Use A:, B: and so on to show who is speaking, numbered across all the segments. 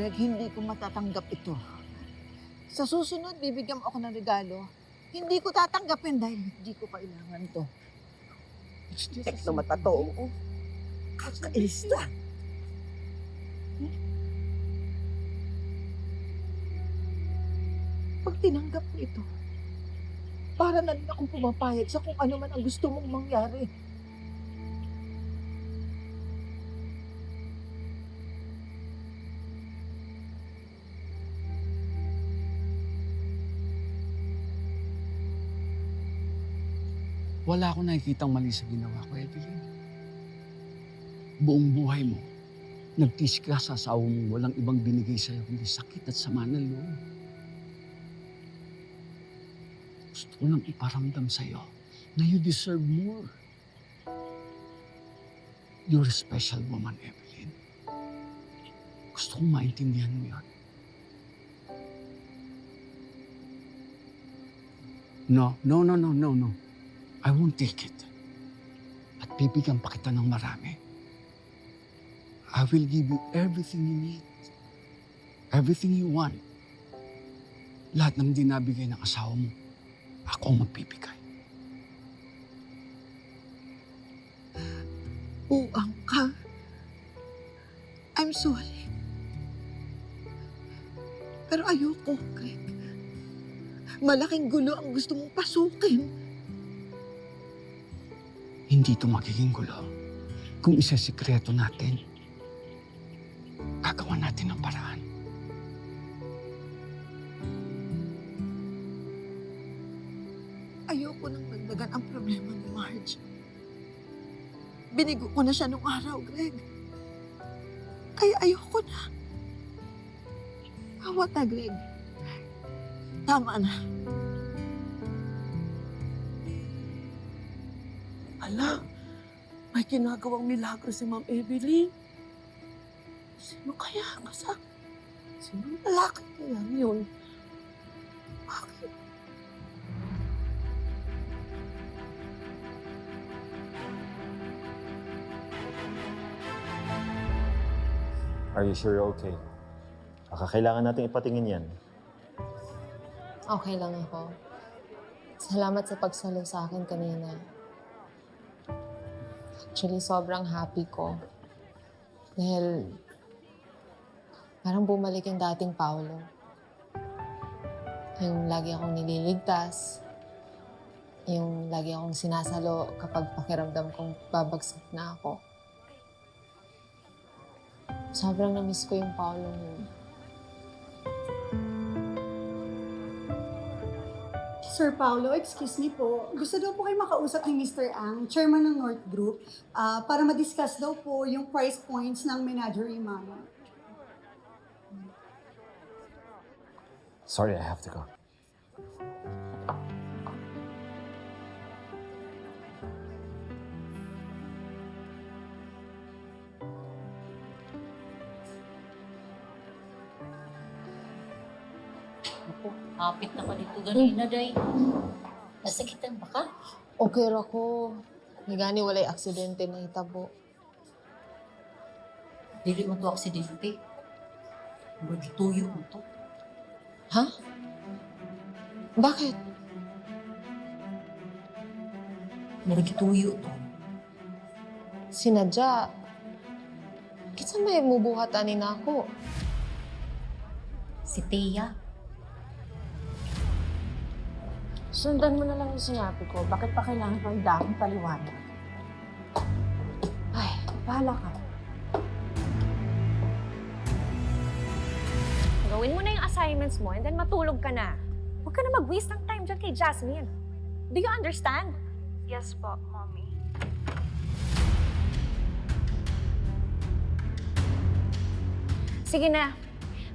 A: Greg, hindi ko matatanggap ito. Sa susunod, bibigyan mo ako ng regalo. Hindi ko tatanggapin dahil hindi ko kailangan to.
B: It's just
A: Tek na matato mo. Kakainis na. Pag tinanggap mo ito, para na rin akong pumapayag sa kung ano man ang gusto mong mangyari.
B: Wala akong nakikitang mali sa ginawa ko, Evelyn. Buong buhay mo, nagtiis ka sa asawa mo, walang ibang binigay sa'yo, kundi sakit at sama ng loob. Gusto ko lang iparamdam sa'yo na you deserve more. You're a special woman, Evelyn. Gusto kong maintindihan mo yun. No. I won't take it. At bibigyan pa kita ng marami. I will give you everything you need. Everything you want. Lahat ng di nabigay ng asawa mo, ako ang magbibigay.
A: Buang ka. I'm sorry. Pero ayoko, Greg. Malaking gulo ang gusto mong pasukin.
B: Hindi ito magiging gulo. Kung isa-sikreto natin, gagawa natin ng paraan.
A: Ayoko nang magdagan ang problema ni Marge. Binigo ko na siya nung araw, Greg. Kaya ayoko na. Awat na, Greg. Tama na.
C: Ala, may ginagawang milagro si Ma'am Evelyn. Sino kaya ang kasama? Sino lalaki kaya yun? Bakit?
D: Are you sure you're okay? Kailangan natin ipatingin yan.
E: Okay lang ako. Salamat sa pagsalo sa akin kanina. Actually, sobrang happy ko. Dahil parang bumalik yung dating Paolo. Yung lagi akong nililigtas. Yung lagi akong sinasalo kapag pakiramdam kong babagsak na ako. Sobrang na-miss ko yung Paolo yun.
F: Sir Paulo, excuse me po. Gusto daw po kayo makausap ni Mr. Ang, chairman ng North Group, para ma-discuss daw po yung price points ng Menagerie Mama.
D: Sorry, I have to go.
G: Ako, kapit na ko dito ganina, day. Nasakitan ba ka?
E: Okay ra ko. Nagani walay aksidente na hitabo.
G: Dili mo to aksidente. Magituyo mo to.
E: Ha? Bakit?
G: Magituyo to.
E: Sinadya. Kitsa may mubuhat ani na ako.
G: Si Tia.
H: Sundan mo na lang yung sinabi ko. Bakit pa kailangan pang daming paliwanag? Ay, bahala ka.
I: Gawin mo na yung assignments mo and then matulog ka na. Huwag ka na mag-waste ng time dyan kay Jasmine. Do you understand?
H: Yes po, Mommy.
I: Sige na.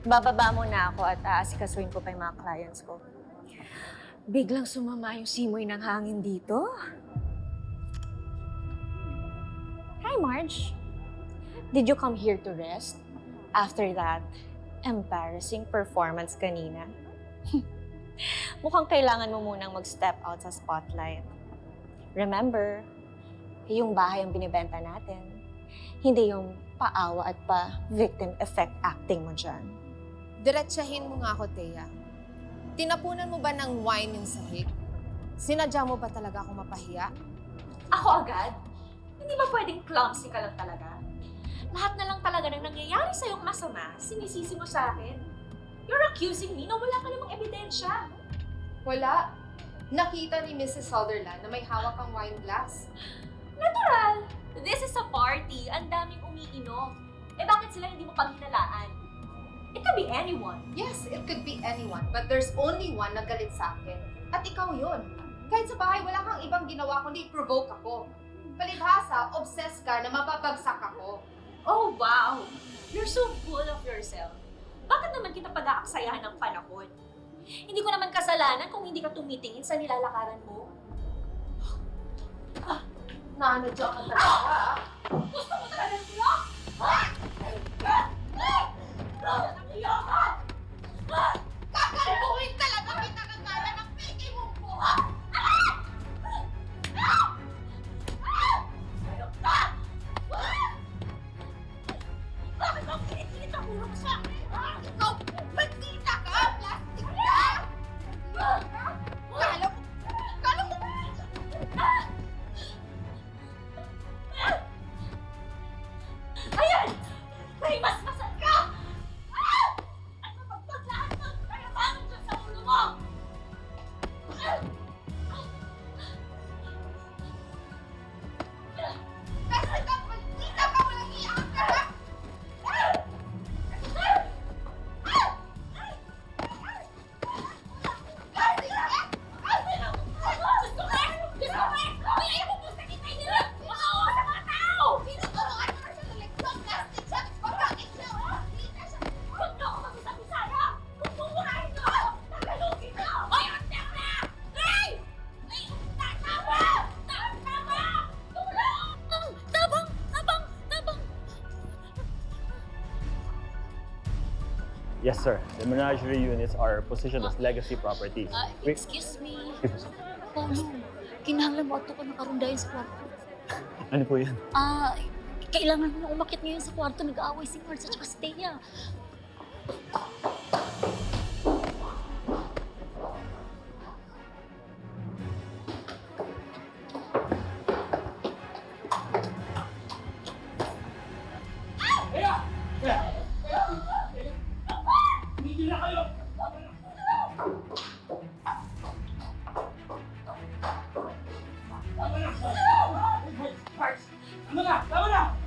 I: Bababa mo na ako at aasikasuhin ko pa yung mga clients ko. Biglang sumama yung simoy ng hangin dito. Hi, Marge. Did you come here to rest? After that embarrassing performance kanina? Mukhang kailangan mo munang mag-step out sa spotlight. Remember, yung bahay ang binibenta natin. Hindi yung paawa at pa-victim effect acting mo dyan.
E: Diretsahin mo nga ako, Thea. Tinapunan mo ba ng wine yung sahig? Sinadya mo ba talaga akong mapahiya?
I: Ako agad? Hindi ba pwedeng clumsy ka lang talaga? Lahat na lang talaga ng nangyayari sa'yong masama, sinisisi mo sa akin. You're accusing me na wala ka namang ebidensya.
E: Wala. Nakita ni Mrs. Sutherland na may hawak kang wine glass.
I: Natural! This is a party. Ang daming umiinom. Eh bakit sila hindi mo paghinalaan? It could be anyone.
E: Yes, it could be anyone, but there's only one na galit sa akin. At ikaw yun. Kahit sa bahay, wala kang ibang ginawa kundi provoke ako. Palibhasa, obsessed ka na mapapagsak ako.
I: Oh, wow! You're so full of yourself. Bakit naman kita pag-aaksayahan ng panahon? Hindi ko naman kasalanan kung hindi ka tumitingin sa nilalakaran mo.
E: Nanadya ka talaga.
I: Gusto mo talaga ng tulong? Kakalbuhin talaga kita ng kala ng piki mong buha! Bakit ang pinipilit ang ulo mo sa akin? Ikaw, bandita ka! Plastic ka! Kala mo! Ayan! May masmasan ka! At mapagpaglahat ng kayabangan dyan sa ulo mo! Kasi ka, maldita ka! Walang iyak ka!
D: Yes, sir. The menagerie units are positioned as legacy properties. We-
G: Excuse me. Paulo, kinahanglan mo ato ka nakarundayan sa kwarto.
D: Ano po yan?
G: Kailangan mo na umakit ngayon sa kwarto. Nag-aaway si Marz at saka si Thea.
C: Tama na! Tama na!